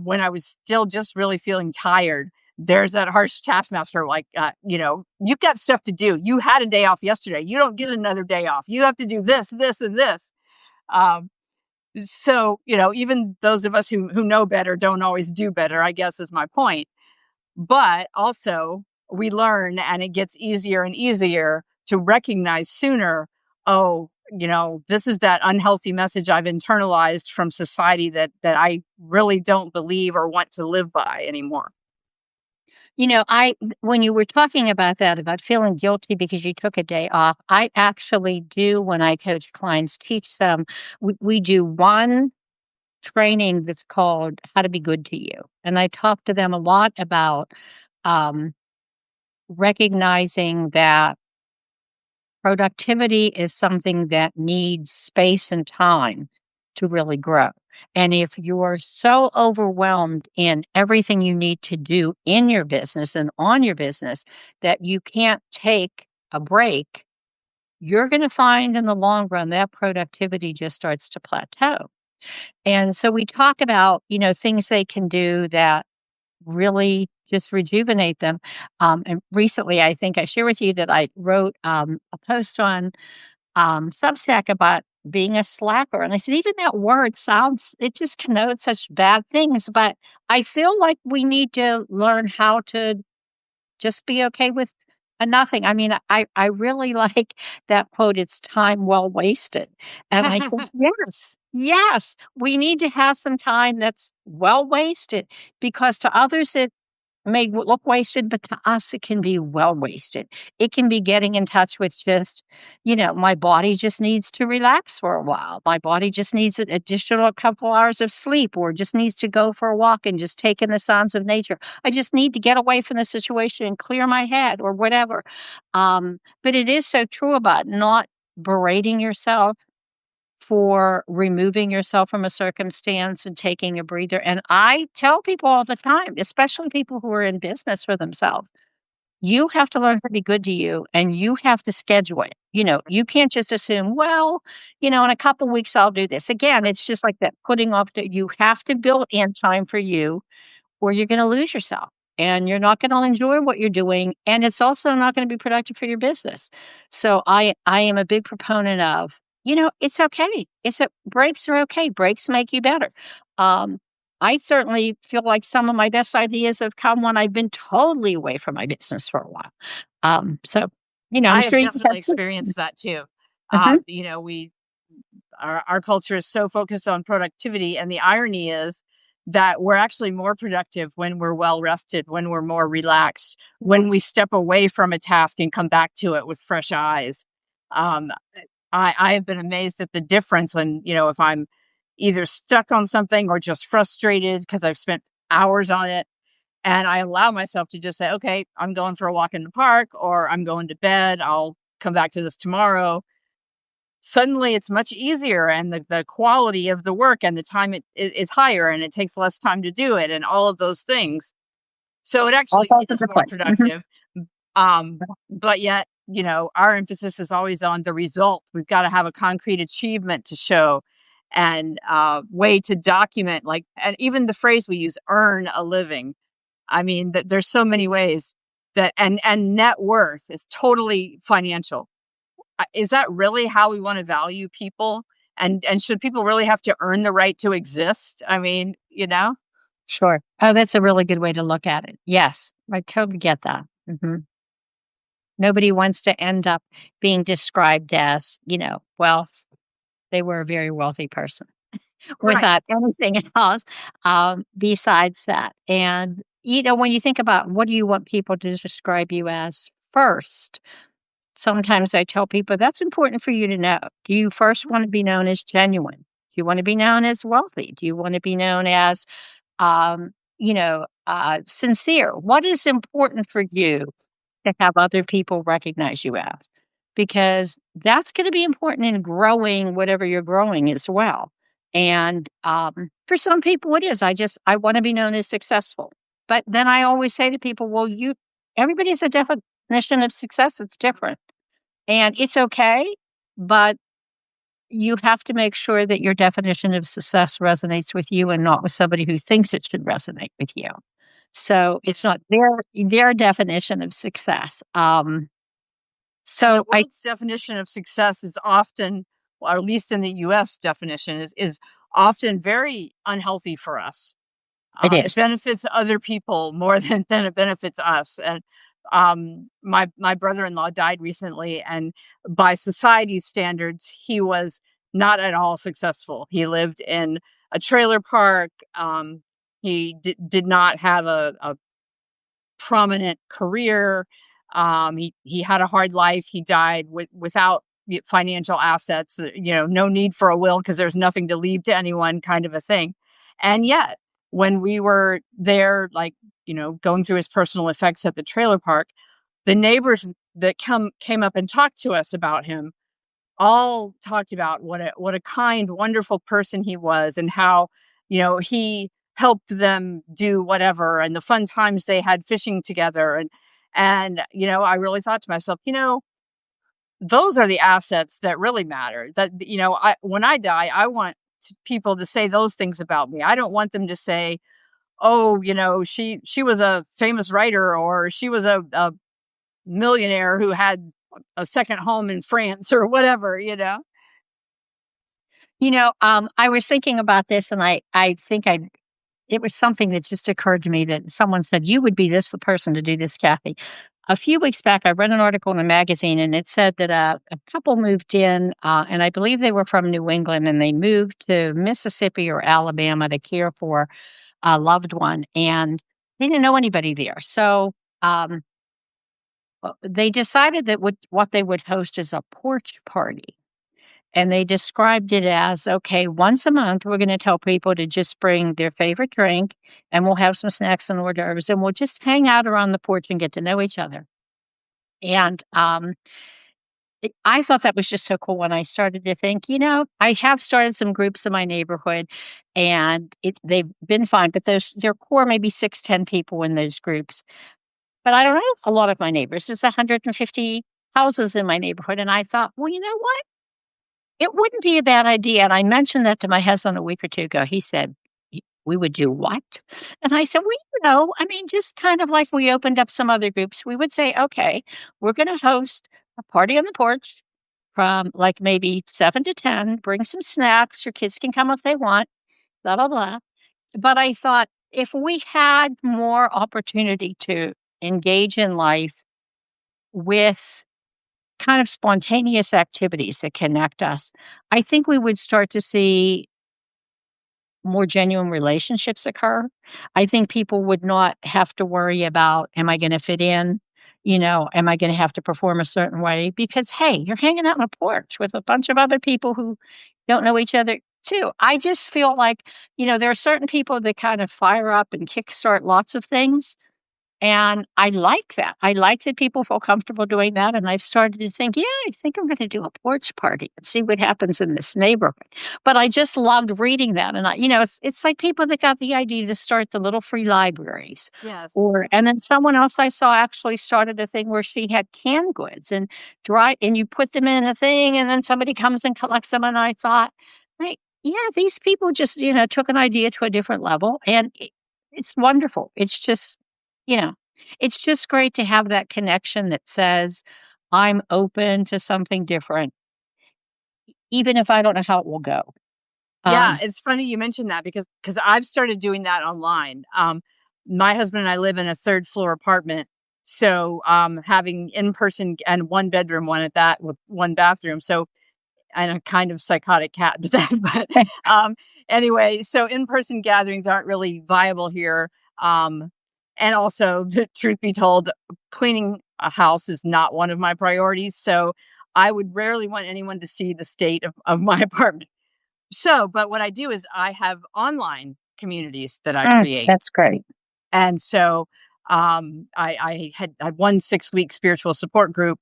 when I was still just really feeling tired, there's that harsh taskmaster like, you've got stuff to do. You had a day off yesterday. You don't get another day off. You have to do this, this, and this. Um, so, even those of us who know better don't always do better, I guess is my point. But also, we learn and it gets easier and easier to recognize sooner, oh, this is that unhealthy message I've internalized from society that I really don't believe or want to live by anymore. I when you were talking about that, about feeling guilty because you took a day off, I actually do when I coach clients, teach them. We do one training that's called How to Be Good to You. And I talk to them a lot about um, recognizing that. productivity is something that needs space and time to really grow. And if you're so overwhelmed in everything you need to do in your business and on your business that you can't take a break, you're going to find in the long run that productivity just starts to plateau. And so we talk about, things they can do that really just rejuvenate them. And recently, I think I shared with you that I wrote a post on Substack about being a slacker. And I said, even that word it just connotes such bad things. But I feel like we need to learn how to just be okay with a nothing. I mean, I really like that quote, it's time well wasted. And I think, yes, yes, we need to have some time that's well wasted because to others it may look wasted, but to us, it can be well wasted. It can be getting in touch with just, my body just needs to relax for a while. My body just needs an additional couple hours of sleep or just needs to go for a walk and just take in the sounds of nature. I just need to get away from the situation and clear my head or whatever. But it is so true about not berating yourself for removing yourself from a circumstance and taking a breather. And I tell people all the time, especially people who are in business for themselves, you have to learn to be good to you and you have to schedule it. You can't just assume, well, in a couple weeks I'll do this. Again, it's just like that putting off that you have to build in time for you or you're going to lose yourself and you're not going to enjoy what you're doing and it's also not going to be productive for your business. So I am a big proponent of, it's okay. Breaks are okay. Breaks make you better. Um I certainly feel like some of my best ideas have come when I've been totally away from my business for a while. So I'm I have sure you definitely have too. experienced that too. Mhm. We our culture is so focused on productivity, and the irony is that we're actually more productive when we're well rested, when we're more relaxed, when we step away from a task and come back to it with fresh eyes. Um, I have been amazed at the difference when, if I'm either stuck on something or just frustrated because I've spent hours on it. And I allow myself to just say, okay, I'm going for a walk in the park or I'm going to bed. I'll come back to this tomorrow. Suddenly it's much easier and the quality of the work and the time is higher and it takes less time to do it and all of those things. So it All actually falls is into more place. Mhm. productive. But yet, our emphasis is always on the result. We've got to have a concrete achievement to show and way to document, like, and even the phrase we use, earn a living. I mean, there's so many ways that, and net worth is totally financial. Is that really how we want to value people? And should people really have to earn the right to exist? I mean, Sure. Oh, that's a really good way to look at it. Yes, I totally get that. Nobody wants to end up being described as, well, they were a very wealthy person right. without anything else besides that. And, when you think about what do you want people to describe you as first, sometimes I tell people that's important for you to know. Do you first want to be known as genuine? Do you want to be known as wealthy? Do you want to be known as, sincere? What is important for you to have other people recognize you as, because that's going to be important in growing whatever you're growing as well. And for some people, it is. I want to be known as successful. But then I always say to people, well, everybody has a definition of success. It's different, and it's okay. But you have to make sure that your definition of success resonates with you and not with somebody who thinks it should resonate with you. So Yeah. it's not their definition of success. And the So I world's definition of success is often, or at least in the US definition, is often very unhealthy for us. it It is. benefits other people more than it benefits us. And my brother-in-law died recently, and by society's standards, he was not at all successful. He lived in a trailer park. He did not have a prominent career. He had a hard life. He died without the financial assets. No need for a will because there's nothing to leave to anyone, kind of a thing. And yet, when we were there, like going through his personal effects at the trailer park, the neighbors that came up and talked to us about him all talked about what a kind, wonderful person he was, and how, he helped them do whatever, and the fun times they had fishing together. And I really thought to myself, those are the assets that really matter. That, when I die, I want people to say those things about me. I don't want them to say, "Oh, she was a famous writer, or she was a millionaire who had a second home in France," or whatever. I was thinking about this, and I think it was something that just occurred to me that someone said, "You would be the person to do this, Kathy." A few weeks back, I read an article in a magazine, and it said that a couple moved in, and I believe they were from New England, and they moved to Mississippi or Alabama to care for a loved one, and they didn't know anybody there. So um, they decided that what they would host is a porch party. And they described it as, okay, once a month, we're going to tell people to just bring their favorite drink, and we'll have some snacks and hors d'oeuvres, and we'll just hang out around the porch and get to know each other. And I thought that was just so cool when I started to think, I have started some groups in my neighborhood, and they've been fine, but their core maybe 6, 10 people in those groups. But I don't know a lot of my neighbors. There's 150 houses in my neighborhood. And I thought, well, you know what? It wouldn't be a bad idea, and I mentioned that to my husband a week or 2 ago. He said, "We would do what?" And I said, "Well, I mean, just kind of like we opened up some other groups, we would say, okay, we're gonna host a party on the porch from, like, maybe 7 to 10, bring some snacks, your kids can come if they want, blah, blah, blah." But I thought, if we had more opportunity to engage in life with kind of spontaneous activities that connect us, I think we would start to see more genuine relationships occur. I think people would not have to worry about, am I going to fit in? Am I going to have to perform a certain way? Because, hey, you're hanging out on a porch with a bunch of other people who don't know each other too. I just feel like, there are certain people that kind of fire up and kickstart lots of things. And I like that. I like that people feel comfortable doing that, and I've started to think, "Yeah, I think I'm gonna do a porch party and see what happens in this neighborhood." But I just loved reading that, and it's like people that got the idea to start the little free libraries, Yes. and then someone else I saw actually started a thing where she had canned goods and you put them in a thing, and then somebody comes and collects them, and I thought, "Right, yeah, these people just, took an idea to a different level, and it's wonderful." You know, it's just great to have that connection that says, "I'm open to something different, even if I don't know how it will go." Yeah, Um, it's funny you mentioned that because I've started doing that online. My husband and I live in a third floor apartment, so having in person and one bedroom, one at that, with one bathroom. So, and a kind of psychotic cat, but that, but um, anyway, so in person gatherings aren't really viable here. Um, and also, the truth be told, cleaning a house is not one of my priorities. So I would rarely want anyone to see the state of my apartment. So, but what I do is I have online communities that I create. that's great. And so I had one 6 week spiritual support group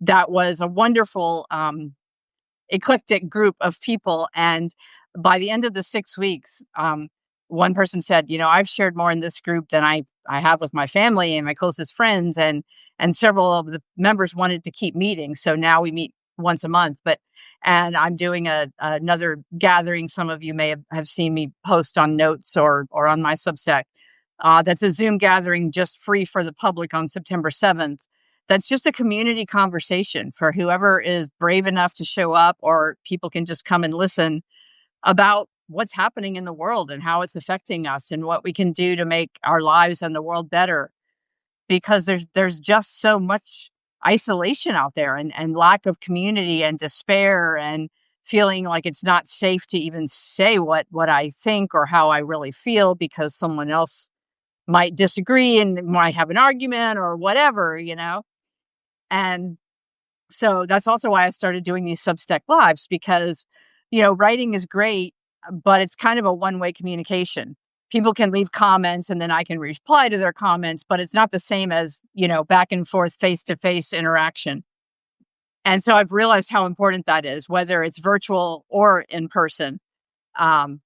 that was a wonderful eclectic group of people. And by the end of the 6 weeks, one person said, I've shared more in this group than I have with my family and my closest friends. And several of the members wanted to keep meeting. So now we meet once a month. And I'm doing another gathering. Some of you may have seen me post on Notes or on my Substack. That's a Zoom gathering just free for the public on September 7th. That's just a community conversation for whoever is brave enough to show up, or people can just come and listen about what's happening in the world and how it's affecting us and what we can do to make our lives and the world better. Because there's just so much isolation out there, and lack of community and despair and feeling like it's not safe to even say what I think or how I really feel because someone else might disagree and might have an argument or whatever. And so that's also why I started doing these Substack lives, because, writing is great, but it's kind of a one-way communication. people can leave comments and then I can reply to their comments, but it's not the same as, back and forth face to face interaction. And so I've realized how important that is, whether it's virtual or in person. Um,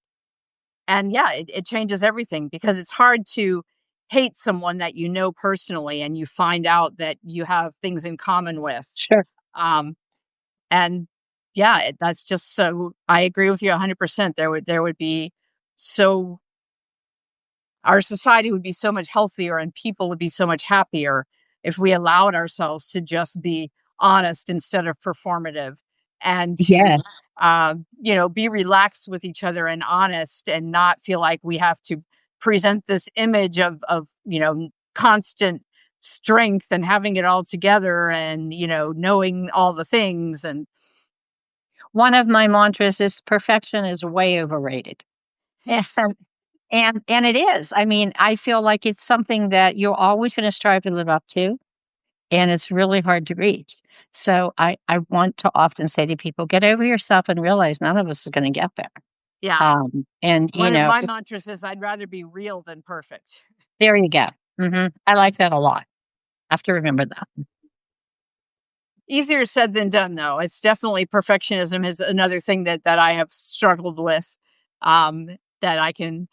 and yeah, it changes everything because it's hard to hate someone that you know personally and you find out that you have things in common with. Sure. Um, and yeah, that's just so, I agree with you 100%. There would be so, our society would be so much healthier and people would be so much happier if we allowed ourselves to just be honest instead of performative, and to Yeah. be relaxed with each other and honest and not feel like we have to present this image of constant strength and having it all together and knowing all the things. And One of my mantras is perfection is way overrated. And and it is. I mean, I feel like it's something that you're always gonna strive to live up to, and it's really hard to reach. So I want to often say to people, "Get over yourself and realize none of us is gonna get there." yeah, And, one of my mantras is I'd rather be real than perfect. there you go. I like that a lot. I have to remember that. Easier said than done, though. It's definitely, perfectionism is another thing that I have struggled with, that I can,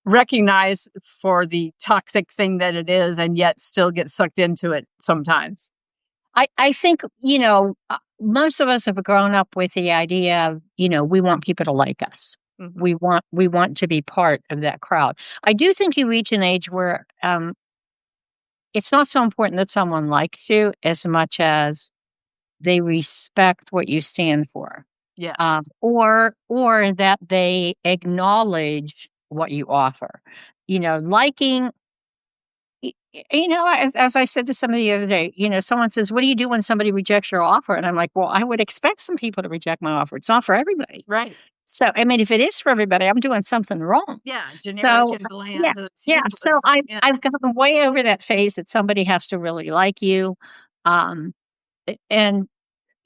recognize for the toxic thing that it is, and yet still get sucked into it sometimes. I think, most of us have grown up with the idea of, we want people to like us. Mhm. We want to be part of that crowd. I do think you reach an age where, it's not so important that someone likes you as much as they respect what you stand for, Yes. or that they acknowledge what you offer. Liking, as I said to somebody the other day, someone says, "What do you do when somebody rejects your offer?" And I'm like, "Well, I would expect some people to reject my offer. It's not for everybody." Right. So, I mean, if it is for everybody, I'm doing something wrong. Yeah, generic So, and yeah, bland, it's yeah. So useless. Yeah. I've gotten way over that phase that somebody has to really like you. Um, and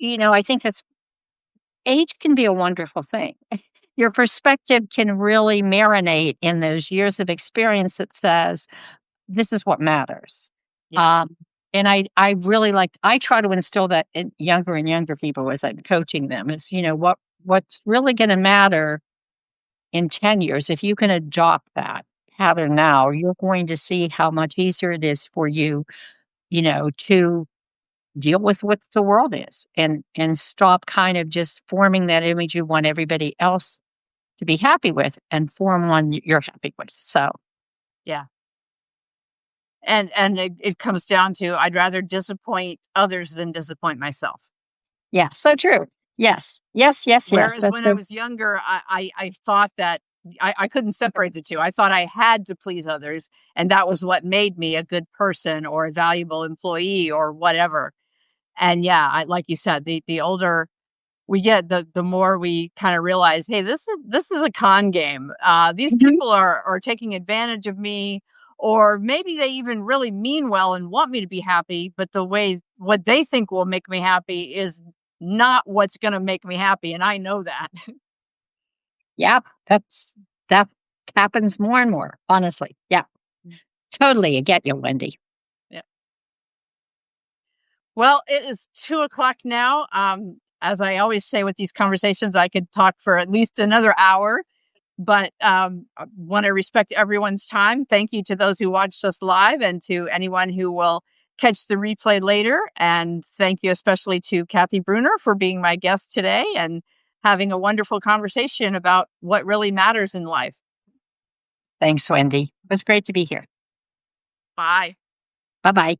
I think that's age can be a wonderful thing. Your perspective can really marinate in those years of experience that says, this is what matters. Yes. Um, and I really I try to instill that in younger and younger people as I'm coaching them is, what's really going to matter in 10 years. If you can adopt that pattern now, you're going to see how much easier it is for you, to deal with what the world is and stop kind of just forming that image you want everybody else to be happy with and form one you're happy with. So, Yeah. And it comes down to, I'd rather disappoint others than disappoint myself. yeah, so true. Yes. Yes, yes, yes. Whereas That's when I so was younger, I thought that I couldn't separate the two. I thought I had to please others, and that was what made me a good person or a valuable employee or whatever. And yeah, like you said, the older we get, the more we kind of realize, hey, this is a con game. These Mhm. people are taking advantage of me, or maybe they even really mean well and want me to be happy, but the way what they think will make me happy is not what's going to make me happy, and I know that. Yeah, that happens more and more, honestly. Yeah, totally. I get you, Wendy. Yeah. Well, it is 2 o'clock now. As I always say with these conversations, I could talk for at least another hour, but I want to respect everyone's time. Thank you to those who watched us live and to anyone who will catch the replay later. And thank you especially to Kathy Brunner for being my guest today and having a wonderful conversation about what really matters in life. Thanks, Wendy. It was great to be here. Bye. Bye bye.